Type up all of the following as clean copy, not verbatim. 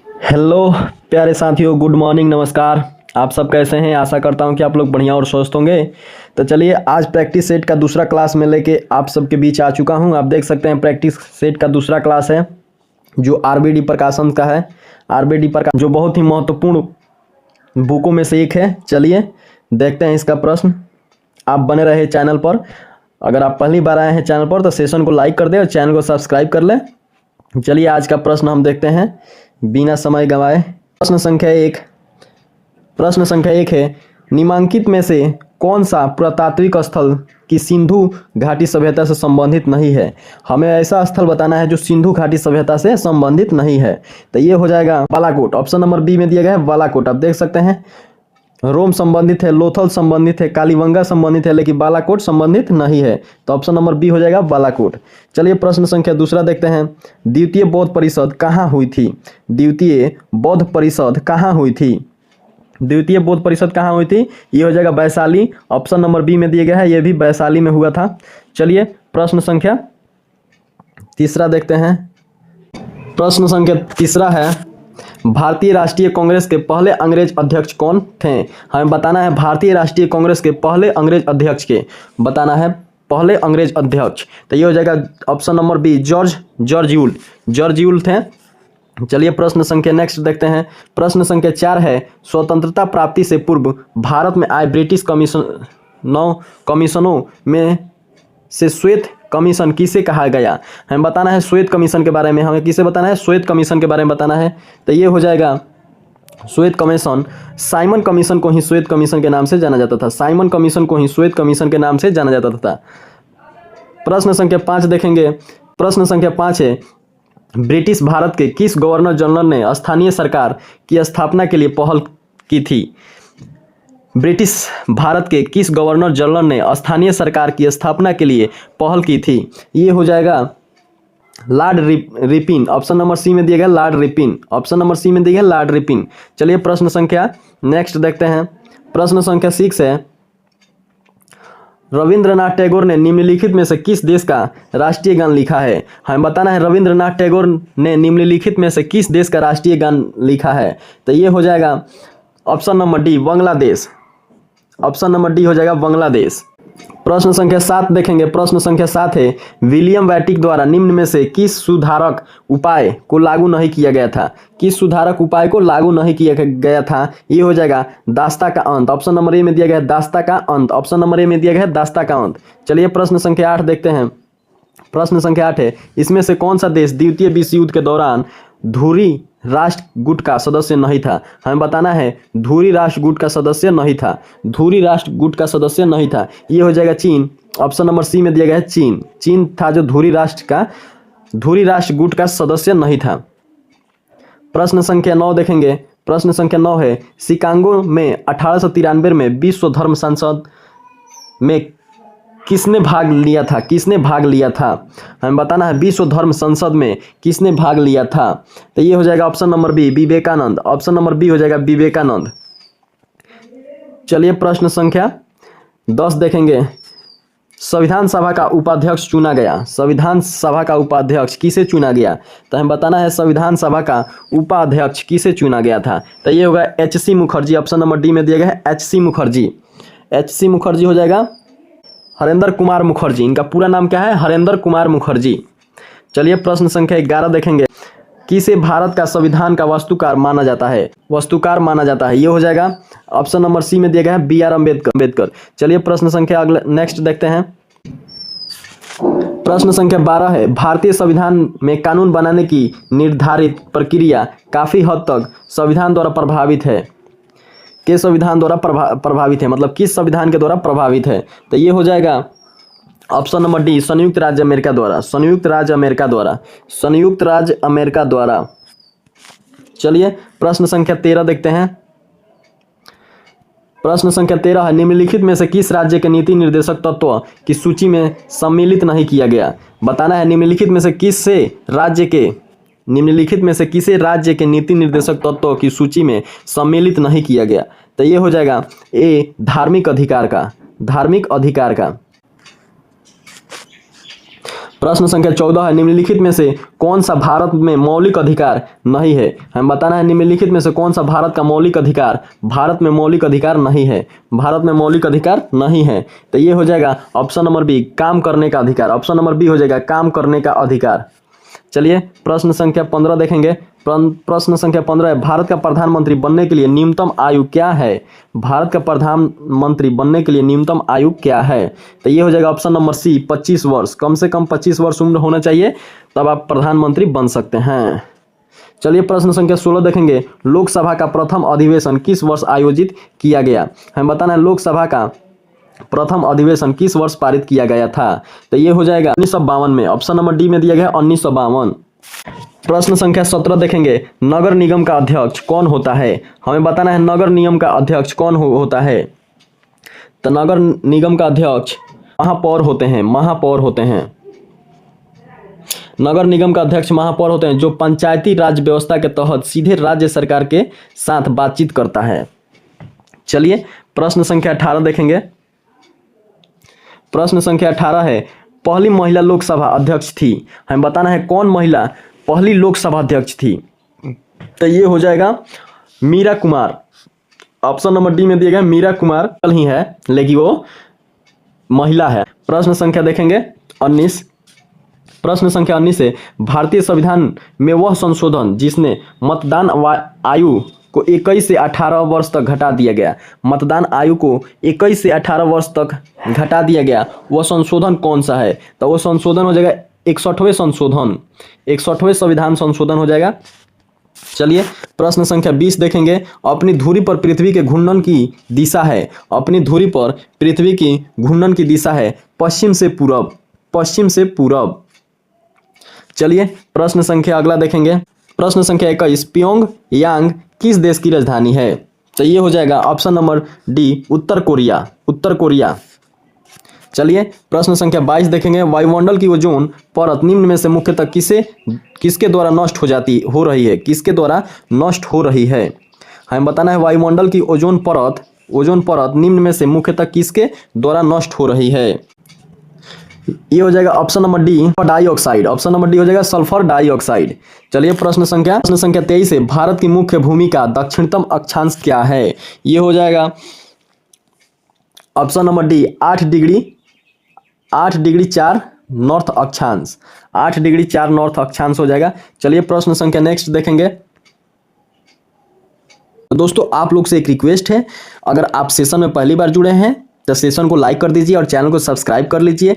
Hello प्यारे साथियों, good morning, नमस्कार। आप सब कैसे हैं? आशा करता हूं कि आप लोग बढ़िया और स्वस्थ होंगे। तो चलिए, आज प्रैक्टिस सेट का दूसरा क्लास में लेके आप सबके बीच आ चुका हूं। आप देख सकते हैं प्रैक्टिस सेट का दूसरा क्लास है जो आरबीडी प्रकाशन का है। आरबीडी प्रकाशन जो बहुत ही महत्वपूर्ण बुकों में से एक है। चलिए देखते हैं इसका प्रश्न। आप बने रहे चैनल पर। अगर आप पहली बार आए हैं चैनल पर तो सेशन को लाइक कर दें और चैनल को सब्सक्राइब कर लें। चलिए आज का प्रश्न हम देखते हैं बिना समय गंवाए। प्रश्न संख्या एक है, निम्नलिखित में से कौन सा पुरातात्विक स्थल की सिंधु घाटी सभ्यता से संबंधित नहीं है? हमें ऐसा स्थल बताना है जो सिंधु घाटी सभ्यता से संबंधित नहीं है। तो ये हो जाएगा बालाकोट। ऑप्शन नंबर बी में दिया गया है बालाकोट। आप देख सकते हैं रोम संबंधित है, लोथल संबंधित है, कालीबंगा संबंधित है, लेकिन बालाकोट संबंधित नहीं है। तो ऑप्शन नंबर बी हो जाएगा बालाकोट। चलिए प्रश्न संख्या दूसरा देखते हैं। द्वितीय बौद्ध परिषद कहाँ हुई थी? द्वितीय बौद्ध परिषद कहाँ हुई थी? द्वितीय बौद्ध परिषद कहाँ हुई थी? ये हो जाएगा वैशाली। ऑप्शन नंबर बी में दिया गया है, ये भी वैशाली में हुआ था। चलिए प्रश्न संख्या तीसरा देखते हैं। प्रश्न संख्या तीसरा है, भारतीय राष्ट्रीय कांग्रेस के पहले अंग्रेज अध्यक्ष कौन थे? हमें बताना है भारतीय राष्ट्रीय कांग्रेस के पहले अंग्रेज अध्यक्ष के बताना है, पहले अंग्रेज अध्यक्ष। तो ये हो जाएगा option number B George Yule थे। चलिए प्रश्न संख्या नेक्स्ट देखते हैं। प्रश्न संख्या 4 है, स्वतंत्रता प्राप्ति से पूर्व भारत में आए ब्रिटिश कमीशनों में से श्वेत कमीशन किसे कहा गया? हमें बताना है श्वेत कमीशन के बारे में। हमें किसे बताना है? श्वेत कमीशन के बारे में बताना है। तो ये हो जाएगा श्वेत कमीशन। साइमन कमीशन को ही श्वेत कमीशन के नाम से जाना जाता था। साइमन कमीशन को ही श्वेत कमीशन के नाम से जाना जाता था। प्रश्न संख्या 5 देखेंगे। प्रश्न संख्या 5 है, ब्रिटिश भारत के किस गवर्नर जनरल ने स्थानीय सरकार की स्थापना के लिए पहल की थी? ब्रिटिश भारत के किस गवर्नर जनरल ने स्थानीय सरकार की स्थापना के लिए पहल की थी? ये हो जाएगा Lord Ripon. Option number C में दिया गया Lord Ripon. Option number C में दिया गया लॉर्ड रिपिन। चलिए प्रश्न संख्या नेक्स्ट देखते हैं। प्रश्न संख्या 6 है, रविंद्रनाथ टैगोर ने निम्नलिखित में से किस देश का राष्ट्रीय गान लिखा है? हमें बताना है रविंद्रनाथ टैगोर ने निम्नलिखित में से किस देश का राष्ट्रीय गान लिखा है? तो ये हो जाएगा option number D Bangladesh. Option number D हो जाएगा बांग्लादेश। प्रश्न संख्या 7 देखेंगे। प्रश्न संख्या 7 है, विलियम वैटिक द्वारा निम्न में से किस सुधारक उपाय को लागू नहीं किया गया था? किस सुधारक उपाय को लागू नहीं किया गया था? ये हो जाएगा दास्ता का अंत। ऑप्शन नंबर ए में दिया गया है दास्ता का अंत। ऑप्शन नंबर ए में दिया गया है दास्ता का अंत। चलिए प्रश्न संख्या 8 देखते हैं। प्रश्न संख्या 8 है, इसमें से कौन सा देश द्वितीय विश्व युद्ध के दौरान धुरी राष्ट्र गुट का सदस्य नहीं था? हमें बताना है धुरी राष्ट्र गुट का सदस्य नहीं था। धुरी राष्ट्र गुट का सदस्य नहीं था। ये हो जाएगा चीन। ऑप्शन नंबर सी में दिया गया है चीन। चीन था जो धुरी राष्ट्र गुट का सदस्य नहीं था। प्रश्न संख्या 9 देखेंगे। प्रश्न संख्या 9 है, शिकागो में 1893 में विश्व धर्म संसद में किसने भाग लिया था? किसने भाग लिया था? हमें बताना है विश्व धर्म संसद में किसने भाग लिया था? तो ये हो जाएगा option number B Vivekananda. Option number B हो जाएगा विवेकानंद। चलिए प्रश्न संख्या 10 देखेंगे। संविधान सभा का उपाध्यक्ष चुना गया। संविधान सभा का उपाध्यक्ष किसे चुना गया? तो हमें बताना है संविधान सभा का उपाध्यक्ष किसे चुना गया था? तो ये होगा एच.सी. मुखर्जी। ऑप्शन नंबर डी में दिया गया है एच.सी. मुखर्जी। एच.सी. मुखर्जी हो जाएगा हरेंद्र कुमार मुखर्जी। इनका पूरा नाम क्या है? हरेंद्र कुमार मुखर्जी। चलिए प्रश्न संख्या 11 देखेंगे। किसे भारत का संविधान का वास्तुकार माना जाता है? वास्तुकार माना जाता है। ये हो जाएगा ऑप्शन नंबर सी में दिया गया है बी.आर. अम्बेडकर। चलिए प्रश्न संख्या अगले नेक्स्ट देखते हैं। प्रश्न संख्या 12 है, भारतीय संविधान में कानून बनाने की निर्धारित प्रक्रिया काफी हद तक संविधान द्वारा प्रभावित है। किस संविधान द्वारा प्रभावित है? मतलब किस संविधान के द्वारा प्रभावित है? तो ये हो जाएगा ऑप्शन नंबर डी संयुक्त राज्य अमेरिका द्वारा। संयुक्त राज्य अमेरिका द्वारा। संयुक्त राज्य अमेरिका द्वारा। चलिए प्रश्न संख्या 13 देखते हैं। प्रश्न संख्या 13 है, निम्नलिखित में से किस राज्य के नीति निर्देशक तत्व की सूची में सम्मिलित नहीं किया गया? बताना है निम्नलिखित में से किसे राज्य के नीति निर्देशक तत्वों की सूची में सम्मिलित नहीं किया गया? तो ये हो जाएगा ए धार्मिक अधिकार का। प्रश्न संख्या 14 है, निम्नलिखित में से कौन सा भारत में मौलिक अधिकार नहीं है। हमें बताना है निम्नलिखित में से कौन सा भारत का मौलिक अधिकार, भारत में मौलिक अधिकार नहीं है, भारत में मौलिक अधिकार नहीं है। तो ये हो जाएगा ऑप्शन नंबर बी, काम करने का अधिकार। ऑप्शन नंबर बी हो जाएगा काम करने का अधिकार। चलिए प्रश्न संख्या 15 देखेंगे। प्रश्न संख्या 15 है, भारत का प्रधानमंत्री बनने के लिए न्यूनतम आयु क्या है। भारत का प्रधानमंत्री बनने के लिए न्यूनतम आयु क्या है। तो ये हो जाएगा ऑप्शन नंबर सी, 25 वर्ष। कम से कम 25 वर्ष उम्र होना चाहिए, तब आप प्रधानमंत्री बन सकते हैं। चलिए प्रश्न संख्या 16 देखेंगे, लोकसभा का प्रथम अधिवेशन किस वर्ष आयोजित किया गया। हमें बताना है लोकसभा का प्रथम अधिवेशन किस वर्ष पारित किया गया था। तो ये हो जाएगा 1952 में। ऑप्शन नंबर डी में दिया गया 1952। प्रश्न संख्या 17 देखेंगे, नगर निगम का अध्यक्ष कौन होता है। हमें बताना है नगर निगम का अध्यक्ष कौन होता है। तो नगर निगम का अध्यक्ष महापौर होते हैं, महापौर होते हैं। नगर निगम का अध्यक्ष महापौर होते हैं, जो पंचायती राज व्यवस्था के तहत सीधे राज्य सरकार के साथ बातचीत करता है। चलिए प्रश्न संख्या 18 देखेंगे। प्रश्न संख्या 18 है, पहली महिला लोकसभा अध्यक्ष थी। हमें बताना है कौन महिला पहली लोकसभा अध्यक्ष थी। तो ये हो जाएगा Meera Kumar. Option number D में दिया गया मीरा कुमार कल ही है, लेकिन वो महिला है। प्रश्न संख्या देखेंगे 19। प्रश्न संख्या 19 है, भारतीय संविधान में वह संशोधन जिसने मतदान आयु को 21 से 18 वर्ष तक घटा दिया गया, मतदान आयु को 21 से 18 वर्ष तक घटा दिया गया, वह संशोधन कौन सा है। तो वो संशोधन हो जाएगा 61वें संशोधन, 61वें संविधान संशोधन हो जाएगा। चलिए प्रश्न संख्या 20 देखेंगे, अपनी धुरी पर पृथ्वी के घूर्णन की दिशा है। अपनी धुरी पर पृथ्वी की घूर्णन की दिशा है पश्चिम से पूरब, पश्चिम से पूरब। चलिए प्रश्न संख्या अगला देखेंगे। प्रश्न संख्या 21, प्योंग यांग किस देश की राजधानी है। तो ये हो जाएगा ऑप्शन नंबर डी, उत्तर कोरिया, उत्तर कोरिया। चलिए प्रश्न संख्या 22 देखेंगे, वायुमंडल की ओजोन परत निम्न में से मुख्यतः किसके द्वारा नष्ट हो रही है, किसके द्वारा नष्ट हो रही है। हमें बताना है वायुमंडल की ओजोन परत निम्न में से मुख्यतः किसके द्वारा नष्ट हो रही है। ये हो जाएगा option number D, dioxide. Option number D हो जाएगा सल्फर डाइऑक्साइड। चलिए प्रश्न संख्या 23 है, भारत की मुख्य भूमि का दक्षिणतम अक्षांश क्या है। ये हो जाएगा option number D, 8 degree 4 north अक्षांश, 8 डिग्री 4 नॉर्थ अक्षांश हो जाएगा। चलिए प्रश्न संख्या नेक्स्ट देखेंगे। दोस्तों आप लोग से एक रिक्वेस्ट है, अगर आप सेशन में पहली बार जुड़े हैं तो सेशन को लाइक कर दीजिए और चैनल को सब्सक्राइब कर लीजिए,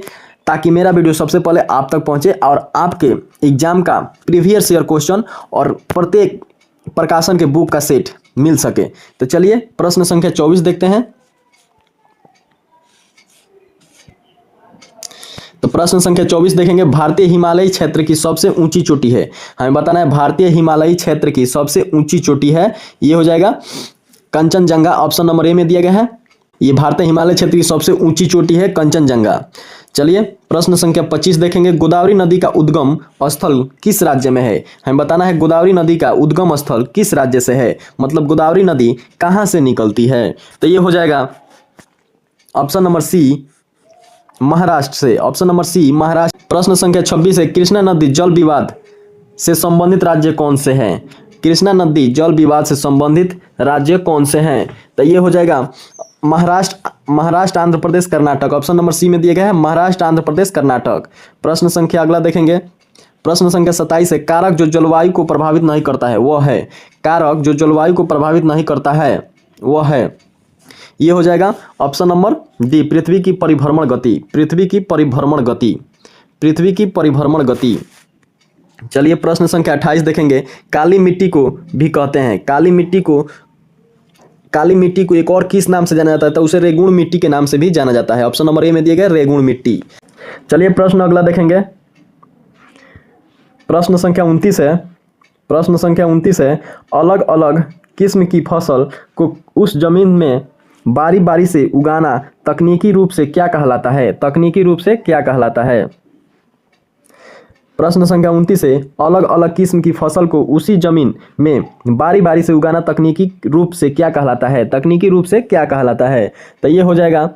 ताकि मेरा वीडियो सबसे पहले आप तक पहुंचे और आपके एग्जाम का प्रीवियस ईयर क्वेश्चन और प्रत्येक प्रकाशन के बुक का सेट मिल सके। तो चलिए प्रश्न संख्या 24 देखते हैं। तो प्रश्न संख्या 24 देखेंगे, भारतीय हिमालयी क्षेत्र की सबसे ऊंची चोटी है। हमें बताना है भारतीय हिमालयी क्षेत्र की सबसे ऊंची चोटी है। ये हो जाएगा कंचनजंगा। ऑप्शन नंबर ए में दिया गया है, ये भारतीय हिमालय क्षेत्र की सबसे ऊंची चोटी है कंचनजंगा। चलिए प्रश्न संख्या 25 देखेंगे, गोदावरी नदी का उद्गम स्थल किस राज्य में है। हमें बताना है गोदावरी नदी का उद्गम स्थल किस राज्य से है, मतलब गोदावरी नदी कहां से निकलती है। तो ये हो जाएगा ऑप्शन नंबर सी, महाराष्ट्र से। Option number C, Maharashtra. प्रश्न संख्या 26 है, कृष्णा नदी जल विवाद से संबंधित राज्य कौन से हैं। कृष्णा नदी जल विवाद से संबंधित राज्य कौन से हैं। तो ये हो जाएगा Maharashtra, Andhra Pradesh, Karnataka. Option number C में दिया गया है महाराष्ट्र, आंध्र प्रदेश, कर्नाटक। प्रश्न संख्या अगला देखेंगे। प्रश्न संख्या 27 है, कारक जो जलवायु को प्रभावित नहीं करता है वो है। कारक जो जलवायु को प्रभावित नहीं करता है वो है, ये हो जाएगा ऑप्शन नंबर डी, पृथ्वी की परिभ्रमण गति, पृथ्वी की परिभ्रमण गति, पृथ्वी की परिभ्रमण गति। चलिए प्रश्न संख्या 28 देखेंगे, काली मिट्टी को भी कहते हैं। काली मिट्टी को एक और किस नाम से जाना जाता है, तो उसे रेगुण मिट्टी के नाम से भी जाना जाता है। ऑप्शन नंबर ए में दिया गया रेगुण मिट्टी। चलिए प्रश्न अगला देखेंगे। प्रश्न संख्या 29 है। प्रश्न संख्या 29 है, अलग अलग किस्म की फसल को उस जमीन में बारी बारी से उगाना तकनीकी रूप से क्या कहलाता है। तकनीकी रूप से क्या कहलाता है। प्रश्न संख्या 29 है, अलग अलग किस्म की फसल को उसी जमीन में बारी बारी से उगाना तकनीकी रूप से क्या कहलाता है। तकनीकी रूप से क्या कहलाता है। तो ये हो जाएगा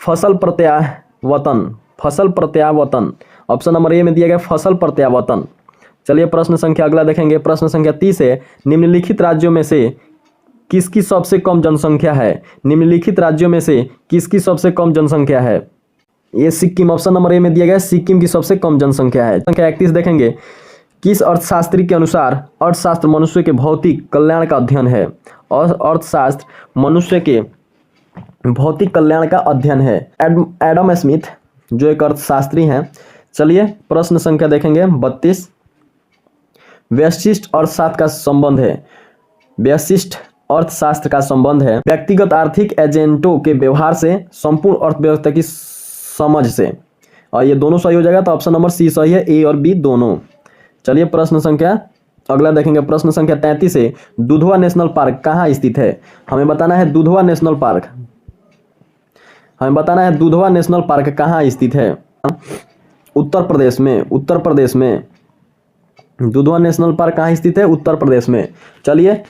फसल प्रत्यावर्तन, फसल प्रत्यावर्तन। ऑप्शन नंबर ए में दिया गया फसल प्रत्यावर्तन। चलिए प्रश्न संख्या अगला देखेंगे। प्रश्न संख्या 30 है, निम्नलिखित राज्यों में से किसकी सबसे कम जनसंख्या है? निम्नलिखित राज्यों में से किसकी सबसे कम जनसंख्या है? ये सिक्किम, ऑप्शन नंबर ए में दिया गया सिक्किम की सबसे कम जनसंख्या है। संख्या 31 देखेंगे, किस अर्थशास्त्री के अनुसार अर्थशास्त्र मनुष्य के भौतिक कल्याण का अध्ययन है? और अर्थशास्त्र मनुष्य के भौतिक कल्याण का अध्ययन है। एडम स्मिथ जो एक अर्थशास्त्री हैं। चलिए प्रश्न संख्या देखेंगे 32, व्यष्टि अर्थशास्त्र का संबंध है। व्यष्टि अर्थशास्त्र का संबंध है व्यक्तिगत आर्थिक एजेंटों के व्यवहार से संपूर्ण अर्थव्यवस्था की समझ से, और ये दोनों सही हो जाएगा तो ऑप्शन नंबर सी सही है, ए और बी दोनों। चलिए प्रश्न संख्या अगला देखेंगे। प्रश्न संख्या 33 है, दुधवा नेशनल पार्क कहाँ स्थित है? हमें बताना है दुधवा नेशनल पार्क, हमें बताना है दुधवा नेशनल पार्क कहाँ स्थित है? उत्तर प्रदेश में। उत्तर प्रदेश में दुधवा नेशनल पार्क कहाँ स्थित है? उत्तर प्रदेश में। चलिए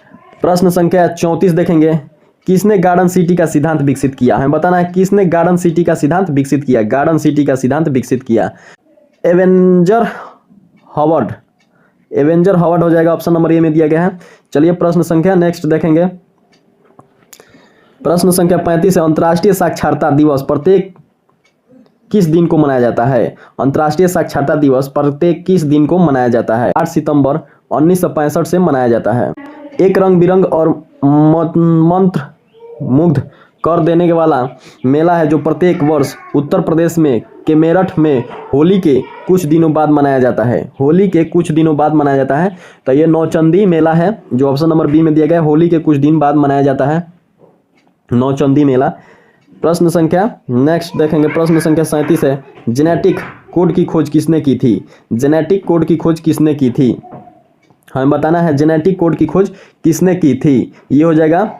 प्रश्न संख्या 34 देखेंगे, किसने गार्डन सिटी का सिद्धांत विकसित किया? हमें बताना है किसने गार्डन सिटी का सिद्धांत विकसित किया? गार्डन सिटी का सिद्धांत विकसित किया एवेंजर हॉवर्ड। एवेंजर हॉवर्ड हो जाएगा, ऑप्शन नंबर ए में दिया गया है। चलिए प्रश्न संख्या नेक्स्ट देखेंगे। प्रश्न संख्या 35 है, अंतर्राष्ट्रीय साक्षरता दिवस प्रत्येक किस दिन को मनाया जाता है? अंतर्राष्ट्रीय साक्षरता दिवस प्रत्येक किस दिन को मनाया जाता है? 8 सितंबर 1965 से मनाया जाता है। एक रंग बिरंग और मंत्र मुग्ध कर देने वाला मेला है जो प्रत्येक वर्ष उत्तर प्रदेश में के मेरठ में होली के कुछ दिनों बाद मनाया जाता है। होली के कुछ दिनों बाद मनाया जाता है तो ये नौचंदी मेला है जो ऑप्शन नंबर बी में दिया गया है। होली के कुछ दिन बाद मनाया जाता है नौचंदी मेला। प्रश्न संख्या नेक्स्ट देखेंगे। प्रश्न संख्या 37 है, जेनेटिक कोड की खोज किसने की थी? जेनेटिक कोड की खोज किसने की थी? हमें बताना है जेनेटिक कोड की खोज किसने की थी? ये हो जाएगा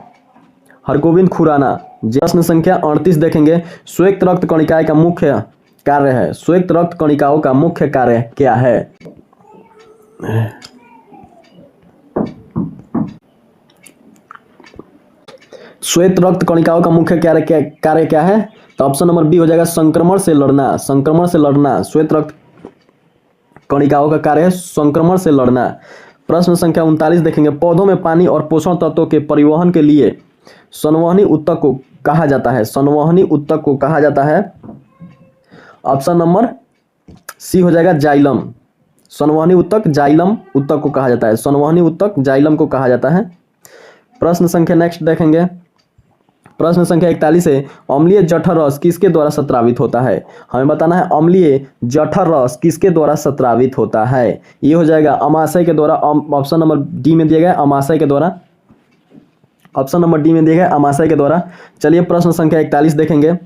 हरगोविंद खुराना। प्रश्न संख्या 38 देखेंगे, श्वेत रक्त कणिकाएं का मुख्य कार्य है। श्वेत रक्त कणिकाओं का मुख्य कार्य क्या है? श्वेत रक्त कणिकाओं का मुख्य कार्य क्या है? तो ऑप्शन नंबर बी हो जाएगा संक्रमण से लड़ना। संक्रमण से लड़ना श्वेत रक्त कणिकाओं का कार्य है संक्रमण से लड़ना। प्रश्न संख्या 39 देखेंगे, पौधों में पानी और पोषण तत्वों के परिवहन के लिए संवहनी ऊतक को कहा जाता है। संवहनी ऊतक को कहा जाता है, ऑप्शन नंबर सी हो जाएगा जाइलम। संवहनी ऊतक जाइलम ऊतक को कहा जाता है। संवहनी ऊतक जाइलम को कहा जाता है। प्रश्न संख्या नेक्स्ट देखेंगे। प्रश्न संख्या 41 है, अम्लीय जठर रस किसके द्वारा स्रावित होता है? हमें बताना है अम्लीय जठर रस किसके द्वारा स्रावित होता है? ये हो जाएगा अमाशय के द्वारा। ऑप्शन नंबर डी में दिया गया अमाशय के द्वारा। ऑप्शन नंबर डी में दिया गया अमाशय के द्वारा। चलिए प्रश्न संख्या 41 देखेंगे,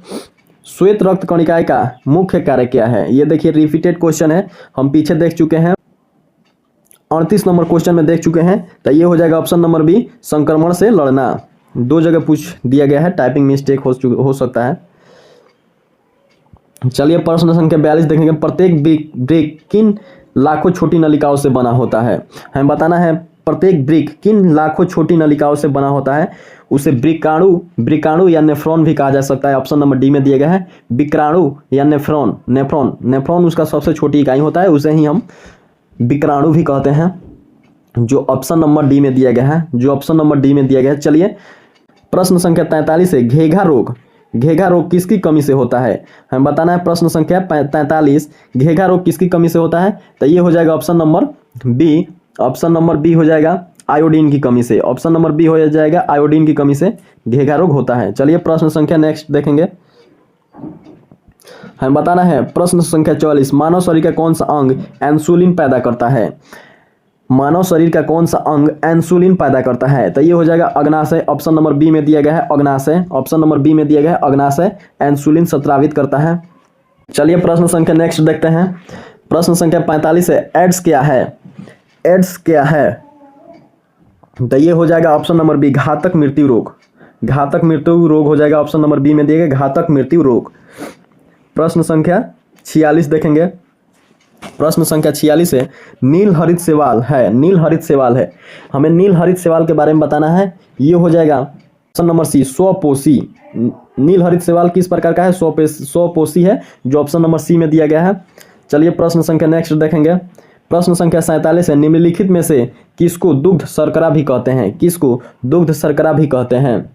श्वेत रक्त कणिकाएं का मुख्य कार्य क्या है? ये देखिए रिपीटेड क्वेश्चन है, हम पीछे देख चुके हैं, 38 नंबर क्वेश्चन में देख चुके हैं। तो ये हो जाएगा ऑप्शन नंबर बी संक्रमण से लड़ना। दो जगह पूछ दिया गया है, टाइपिंग मिस्टेक हो सकता है। चलिए प्रश्न संख्या 42 देखेंगे, प्रत्येक ब्रिक किन लाखों छोटी नलिकाओं से बना होता है? हमें बताना है प्रत्येक ब्रिक किन लाखों छोटी नलिकाओं से बना होता है। उसे ब्रिकाणु या नेफ्रॉन भी कहा जा सकता है। ऑप्शन नंबर डी में दिया गया है विक्राणु या नेफ्रॉन उसका सबसे छोटी इकाई होता है, उसे ही हम विक्राणु भी कहते हैं, जो ऑप्शन नंबर डी में दिया गया है, जो ऑप्शन नंबर डी में दिया गया है। चलिए प्रश्न संख्या 43 है, घेघा रोग किसकी कमी से होता है? हमें बताना है प्रश्न संख्या 43 घेघा रोग किसकी कमी से होता है? तो ये हो जाएगा option number B. Option number B हो जाएगा आयोडीन की कमी से। ऑप्शन नंबर बी हो जाएगा आयोडीन की कमी से घेघा रोग होता है। चलिए प्रश्न संख्या नेक्स्ट देखेंगे। हमें बताना है प्रश्न संख्या 44, मानव शरीर का कौन सा अंग इंसुलिन पैदा करता है? मानव शरीर का कौन सा अंग इंसुलिन पैदा करता है? तो ये हो जाएगा अग्नाशय। ऑप्शन नंबर बी में दिया गया है अग्नाशय। ऑप्शन नंबर बी में दिया गया है अग्नाशय इंसुलिन स्रावित करता है। चलिए प्रश्न संख्या नेक्स्ट देखते हैं। प्रश्न संख्या 45 है, एड्स क्या है? एड्स क्या है? तो ये हो जाएगा ऑप्शन नंबर बी घातक मृत्यु रोग। घातक मृत्यु रोग हो जाएगा ऑप्शन नंबर बी में दिया गया घातक मृत्यु रोग। प्रश्न संख्या 46 देखेंगे। प्रश्न संख्या 46 है, नील हरित शैवाल है। हमें नील हरित शैवाल के बारे में बताना है। ये हो जाएगा ऑप्शन नंबर सी स्वपोषी। नील हरित शैवाल किस प्रकार का है? स्वपोषी है, जो ऑप्शन नंबर सी में दिया गया है। चलिए प्रश्न संख्या नेक्स्ट देखेंगे। प्रश्न संख्या 47 है, निम्नलिखित में से किसको दुग्ध शर्करा भी कहते हैं? किसको दुग्ध शर्करा भी कहते हैं?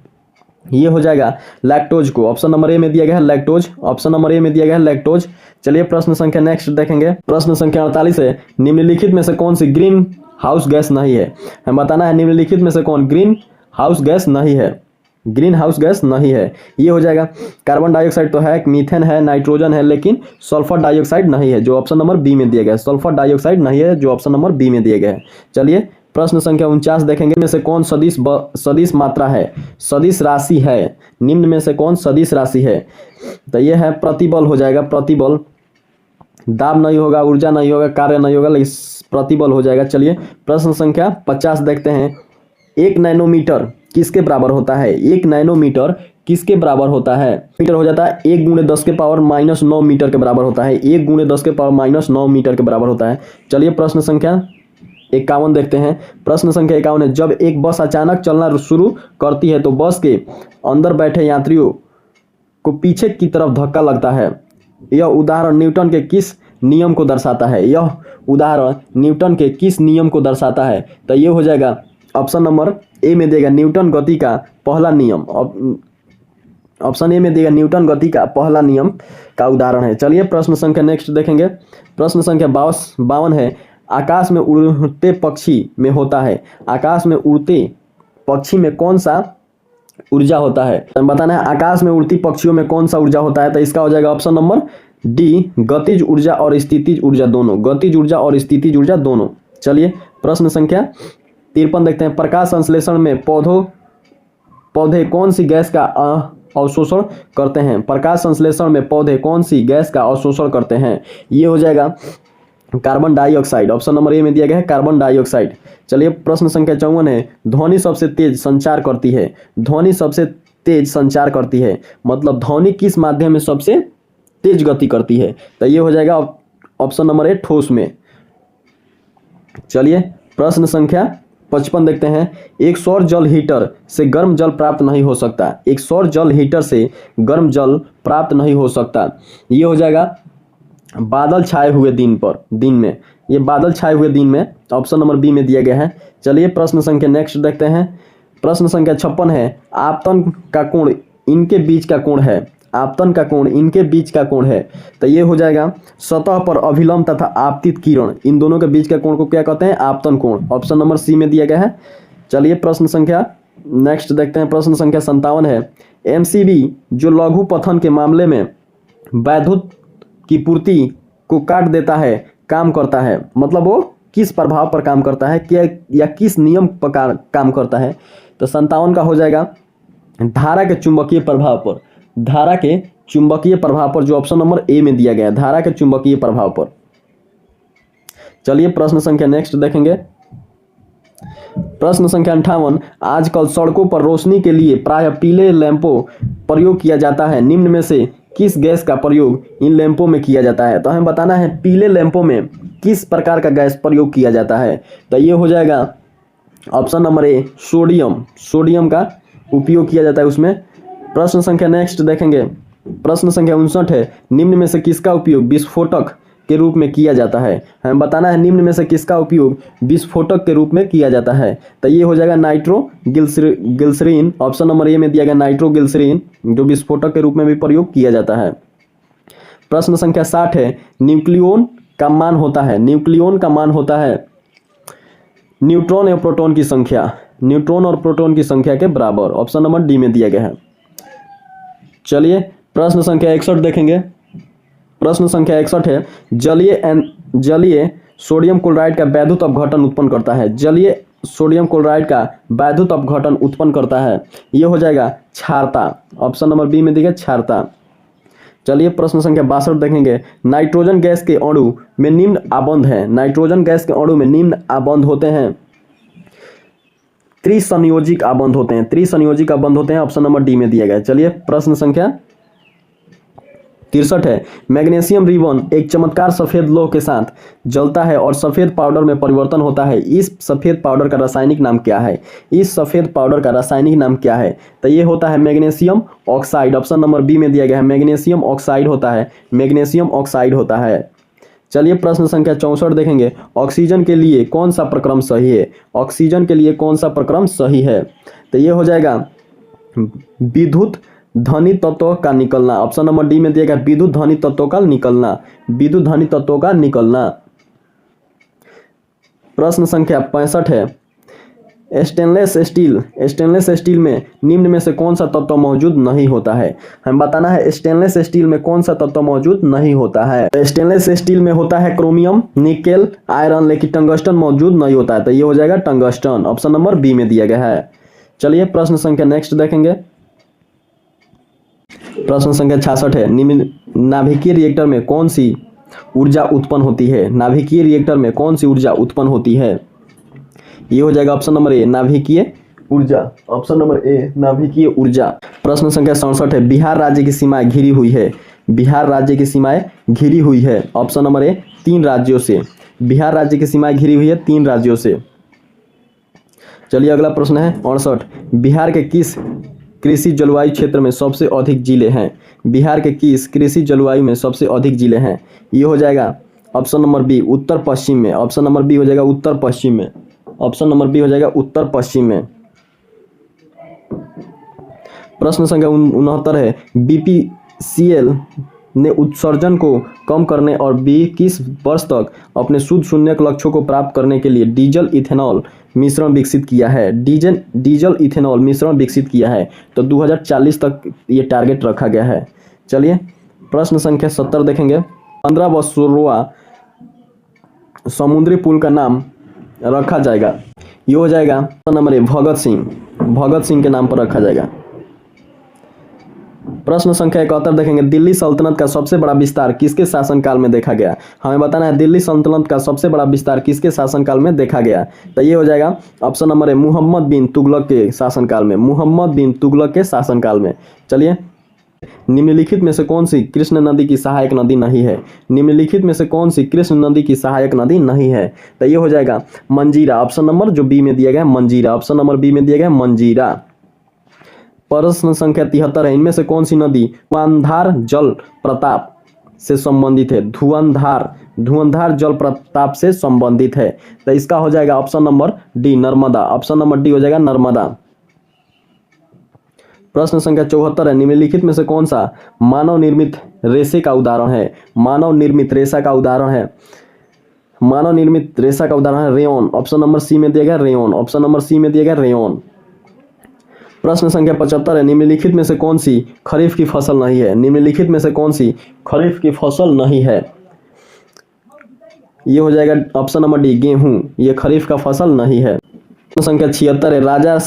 ये हो जाएगा लैक्टोज को। ऑप्शन नंबर ए में दिया गया है लैक्टोज। ऑप्शन नंबर ए में दिया गया है लैक्टोज। चलिए प्रश्न संख्या नेक्स्ट देखेंगे। प्रश्न संख्या 48 है, निम्नलिखित में से कौन सी ग्रीन हाउस गैस नहीं है? हमें बताना है निम्नलिखित में से कौन ग्रीन हाउस गैस नहीं है। ग्रीन हाउस गैस नहीं है, ये हो जाएगा कार्बन डाइऑक्साइड तो है, मीथेन है, नाइट्रोजन है, लेकिन सल्फर डाइऑक्साइड नहीं है, जो ऑप्शन नंबर बी में दिया गया है। सल्फर डाइऑक्साइड नहीं है, जो ऑप्शन नंबर बी में दिया गया है। चलिए प्रश्न संख्या 49 देखेंगे। में से कौन सदिश मात्रा है, सदिश राशि है? निम्न में से कौन सदिश राशि है? तो ये है प्रतिबल हो जाएगा। प्रतिबल, दाब नहीं होगा, ऊर्जा नहीं होगा, कार्य नहीं होगा, लेकिन प्रतिबल हो जाएगा। चलिए प्रश्न संख्या 50 देखते हैं। 1 नैनोमीटर किसके बराबर होता है? 1 नैनोमीटर किसके बराबर होता है? मीटर हो जाता है 1 × 10 के पावर -9 मीटर के बराबर होता है। 1 × 10 के पावर -9 मीटर के बराबर होता है। चलिए प्रश्न संख्या 51 देखते हैं। प्रश्न संख्या 51 है, जब एक बस अचानक चलना शुरू करती है तो बस के अंदर बैठे यात्रियों को पीछे की तरफ धक्का लगता है। यह उदाहरण न्यूटन के किस नियम को दर्शाता है? यह उदाहरण न्यूटन के किस नियम को दर्शाता है? तो ये हो जाएगा ऑप्शन नंबर ए में देगा न्यूटन गति का पहला नियम। ऑप्शन ए में देगा न्यूटन गति का पहला नियम का उदाहरण है। चलिए प्रश्न संख्या नेक्स्ट देखेंगे। प्रश्न संख्या 52 है, आकाश में उड़ते पक्षी में होता है। आकाश में उड़ते पक्षी में कौन सा ऊर्जा होता है? बताना है आकाश में उड़ती पक्षियों में कौन सा ऊर्जा होता है। तो इसका हो जाएगा ऑप्शन नंबर डी, गतिज ऊर्जा और स्थितिज ऊर्जा दोनों। गतिज ऊर्जा और स्थितिज ऊर्जा दोनों। चलिए प्रश्न संख्या 53 देखते हैं। प्रकाश संश्लेषण में पौधे कौन सी गैस का अवशोषण करते हैं? प्रकाश संश्लेषण में पौधे कौन सी गैस का अवशोषण करते हैं? ये हो जाएगा कार्बन डाइऑक्साइड। ऑप्शन नंबर ए में दिया गया है कार्बन डाइऑक्साइड। चलिए प्रश्न संख्या 54 है, ध्वनि सबसे तेज संचार करती है। ध्वनि सबसे तेज संचार करती है, मतलब ध्वनि किस माध्यम में सबसे तेज गति करती है? तो ये हो जाएगा ऑप्शन नंबर ए ठोस में। चलिए प्रश्न संख्या 55 देखते हैं। एक सौर जल हीटर से गर्म जल प्राप्त नहीं हो सकता। एक सौर जल हीटर से गर्म जल प्राप्त नहीं हो सकता। ये हो जाएगा बादल छाए हुए दिन में। ये बादल छाए हुए दिन में ऑप्शन नंबर बी में दिया गया है। चलिए प्रश्न संख्या नेक्स्ट देखते हैं। प्रश्न संख्या 56 है, आपतन का कोण इनके बीच का कोण है। आपतन का कोण इनके बीच का कोण है। तो ये हो जाएगा सतह पर अभिलंब तथा आपतित किरण, इन दोनों के बीच का कोण को क्या कहते हैं? आपतन कोण। ऑप्शन नंबर सी में दिया गया है। चलिए प्रश्न संख्या नेक्स्ट देखते हैं। प्रश्न संख्या 57 है, एमसीबी जो लघु पथन के मामले में वैद्युत की पूर्ति को काट देता है काम करता है, मतलब वो किस प्रभाव पर काम करता है क्या या किस नियम पर काम करता है? तो 57 का हो जाएगा धारा के चुंबकीय प्रभाव पर। धारा के चुंबकीय प्रभाव पर, जो ऑप्शन नंबर ए में दिया गया है, धारा के चुंबकीय प्रभाव पर। चलिए प्रश्न संख्या नेक्स्ट देखेंगे। प्रश्न संख्या 58, आजकल सड़कों पर रोशनी के लिए प्रायः पीले लैंपों प्रयोग किया जाता है। निम्न में से किस गैस का प्रयोग इन लैंपों में किया जाता है? तो हमें बताना है पीले लैंपों में किस प्रकार का गैस प्रयोग किया जाता है। तो ये हो जाएगा ऑप्शन नंबर ए सोडियम। सोडियम का उपयोग किया जाता है उसमें। प्रश्न संख्या नेक्स्ट देखेंगे। प्रश्न संख्या 59 है, निम्न में से किसका उपयोग विस्फोटक के रूप में किया जाता है? हमें बताना है निम्न में से किसका उपयोग विस्फोटक के रूप में किया जाता है। तो ये हो जाएगा नाइट्रोग्लिसरीन। ऑप्शन नंबर ए में दिया गया नाइट्रोग्लिसरीन, जो विस्फोटक के रूप में भी प्रयोग किया जाता है। प्रश्न संख्या 60 है, न्यूक्लियॉन का मान होता है। न्यूक्लियॉन का मान होता है न्यूट्रॉन और प्रोटॉन की संख्या। न्यूट्रॉन और प्रोटॉन की संख्या के बराबर। ऑप्शन नंबर डी में दिया गया है। चलिए प्रश्न संख्या 61 देखेंगे। प्रश्न संख्या 61 है, जलीय सोडियम क्लोराइड का वैद्युत अपघटन उत्पन्न करता है। जलीय सोडियम क्लोराइड का वैद्युत अपघटन उत्पन्न करता है। ये हो जाएगा क्षारता। ऑप्शन नंबर बी में दिया क्षारता। चलिए प्रश्न संख्या 62 देखेंगे। नाइट्रोजन गैस के अणु में निम्न आबंध है। नाइट्रोजन गैस के अणु में निम्न आबंध होते हैं। त्रिसंयोजिक आबंध होते हैं। त्रिसंयोजिक आबंध होते हैं। ऑप्शन नंबर डी में दिया गया है। चलिए प्रश्न संख्या 63 है, मैग्नीशियम रिबन एक चमत्कार सफेद लोह के साथ जलता है और सफेद पाउडर में परिवर्तन होता है। इस सफेद पाउडर का रासायनिक नाम क्या है? इस सफेद पाउडर का रासायनिक नाम क्या है? तो ये होता है magnesium oxide. Option number B में दिया गया है मैग्नीशियम ऑक्साइड होता है। मैग्नीशियम ऑक्साइड होता है। चलिए प्रश्न संख्या 64 देखेंगे। ऑक्सीजन के लिए कौन सा प्रक्रम सही है? ऑक्सीजन के लिए कौन सा प्रक्रम सही है? तो ये हो जाएगा विद्युत ध्वनि तत्व का निकलना। ऑप्शन नंबर डी में दिया गया विद्युत ध्वनि तत्वों का निकलना, विद्युत ध्वनि तत्वों का निकलना। प्रश्न संख्या 65 है। स्टेनलेस स्टील में निम्न में से कौन सा तत्व मौजूद नहीं होता है? हम बताना है स्टेनलेस स्टील में कौन सा तत्व मौजूद नहीं होता है। स्टेनलेस स्टील में होता है क्रोमियम, निकेल, आयरन, लेकिन टंगस्टन मौजूद नहीं होता है। तो ये हो जाएगा टंगस्टन। ऑप्शन नंबर बी में दिया गया है। चलिए प्रश्न संख्या नेक्स्ट देखेंगे। प्रश्न संख्या 66 है। निम्न नाभिकीय रिएक्टर में कौन सी ऊर्जा उत्पन्न होती है? नाभिकीय रिएक्टर में कौन सी ऊर्जा उत्पन्न होती है? ये हो जाएगा ऑप्शन नंबर ए नाभिकीय ऊर्जा। ऑप्शन नंबर ए नाभिकीय ऊर्जा। प्रश्न संख्या 67 है। बिहार राज्य की सीमाएं घिरी हुई है। बिहार राज्य की सीमाएं घिरी हुई है। ऑप्शन नंबर ए 3 राज्यों से। बिहार राज्य की सीमाएं घिरी हुई है 3 राज्यों से। चलिए अगला प्रश्न है 68। बिहार के किस कृषि जलवायु क्षेत्र में सबसे अधिक जिले हैं? बिहार के किस कृषि जलवायु में सबसे अधिक जिले हैं? ये हो जाएगा ऑप्शन नंबर बी उत्तर पश्चिम में। ऑप्शन नंबर बी हो जाएगा उत्तर पश्चिम में। ऑप्शन नंबर बी हो जाएगा उत्तर पश्चिम में। प्रश्न संख्या 69 है। बीपीसीएल ने उत्सर्जन को कम करने और 21 वर्ष तक अपने शुद्ध शून्य लक्ष्यों को प्राप्त करने के लिए डीजल इथेनॉल मिश्रण विकसित किया है। डीजल इथेनॉल मिश्रण विकसित किया है। तो 2040 तक ये टारगेट रखा गया है। चलिए प्रश्न संख्या 70 देखेंगे। 15 व 16वां समुद्री पुल का नाम रखा जाएगा। ये हो जाएगा नंबर ए भगत सिंह के नाम पर रखा जाएगा। प्रश्न संख्या 71 देखेंगे। दिल्ली सल्तनत का सबसे बड़ा विस्तार किसके शासनकाल में देखा गया? हमें बताना है दिल्ली सल्तनत का सबसे बड़ा विस्तार किसके शासनकाल में देखा गया? तो ये हो जाएगा ऑप्शन नंबर ए मुहम्मद बिन तुगलक के शासनकाल में। मुहम्मद बिन तुगलक के शासनकाल में। चलिए निम्नलिखित में से कौन सी कृष्ण नदी की सहायक नदी नहीं है? निम्नलिखित में से कौन सी कृष्ण नदी की सहायक नदी नहीं है? तो ये हो जाएगा मंजीरा। ऑप्शन नंबर जो बी में दिया गया मंजीरा। ऑप्शन नंबर बी में दिया गया मंजीरा। प्रश्न संख्या 73 है। इनमें से कौन सी नदी धुआंधार जल प्रताप से संबंधित है? धुआंधार जल प्रताप से संबंधित है। तो इसका हो जाएगा option number D Narmada. Option number D हो जाएगा नर्मदा। प्रश्न संख्या 74 है। निम्नलिखित में से कौन सा मानव निर्मित रेशे का उदाहरण है? मानव निर्मित रेशा का उदाहरण है। मानव निर्मित रेशा का उदाहरण है रेयन। ऑप्शन नंबर सी में दिया गया रेयन। ऑप्शन नंबर सी में दिया गया रेयन। प्रश्न संख्या 75 है। निम्नलिखित में से कौन सी खरीफ की फसल नहीं है? निम्नलिखित में से कौन सी खरीफ की फसल नहीं है? ये हो जाएगा ऑप्शन नंबर डी गेहूं। ये खरीफ का फसल नहीं है। प्रश्न संख्या 76 है। राजा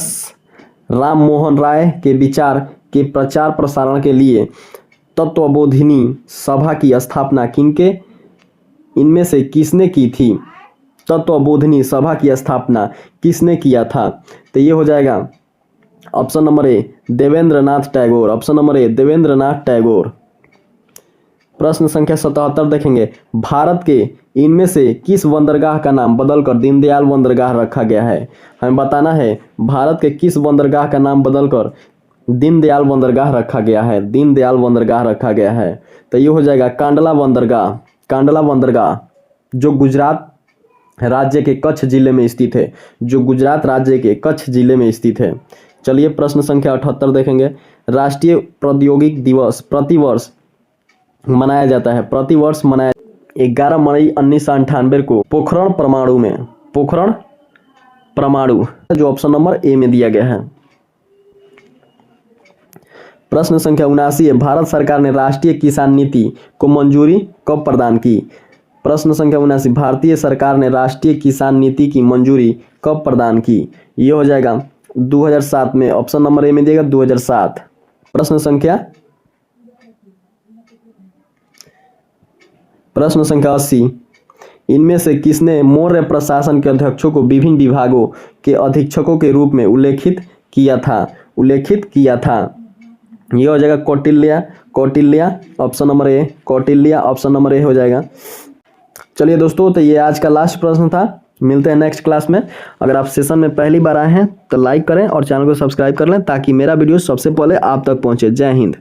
राम मोहन राय के विचार के प्रचार प्रसारण के लिए तत्वबोधिनी सभा की स्थापना इनमें से किसने की थी? तत्वबोधिनी सभा की स्थापना किसने किया था? तो ये हो जाएगा option number A Debendranath Tagore. Option number A Debendranath Tagore. प्रश्न संख्या 77 देखेंगे। भारत के इनमें से किस बंदरगाह का नाम बदलकर दीनदयाल बंदरगाह रखा गया है? हमें बताना है भारत के किस बंदरगाह का नाम बदलकर दीनदयाल बंदरगाह रखा गया है? दीनदयाल बंदरगाह रखा गया है। तो ये हो जाएगा कांडला बंदरगाह। कांडला बंदरगाह जो गुजरात राज्य के कच्छ जिले में स्थित है। जो गुजरात राज्य के कच्छ जिले में स्थित है। चलिए प्रश्न संख्या 78 देखेंगे। राष्ट्रीय प्रौद्योगिकी दिवस प्रतिवर्ष मनाया जाता है। प्रतिवर्ष मनाया 11 मई 1998 को पोखरण परमाणु जो ऑप्शन नंबर ए में दिया गया है। प्रश्न संख्या 79 है। भारत सरकार ने राष्ट्रीय किसान नीति को मंजूरी कब प्रदान की? प्रश्न संख्या 79 भारतीय सरकार ने राष्ट्रीय किसान नीति की मंजूरी कब प्रदान की? ये हो जाएगा 2007 में। ऑप्शन नंबर ए में दिएगा 2007। प्रश्न संख्या 80। इनमें से किसने मौर्य प्रशासन के अध्यक्षों को विभिन्न विभागों के अधीक्षकों के रूप में उल्लेखित किया था? यह हो जाएगा कौटिल्य। ऑप्शन नंबर ए कौटिल्य। ऑप्शन नंबर ए हो जाएगा। चलिए दोस्तों, तो ये आज का लास्ट प्रश्न था। मिलते हैं नेक्स्ट क्लास में। अगर आप सेशन में पहली बार आए हैं तो लाइक करें और चैनल को सब्सक्राइब कर लें ताकि मेरा वीडियो सबसे पहले आप तक पहुंचे। जय हिंद।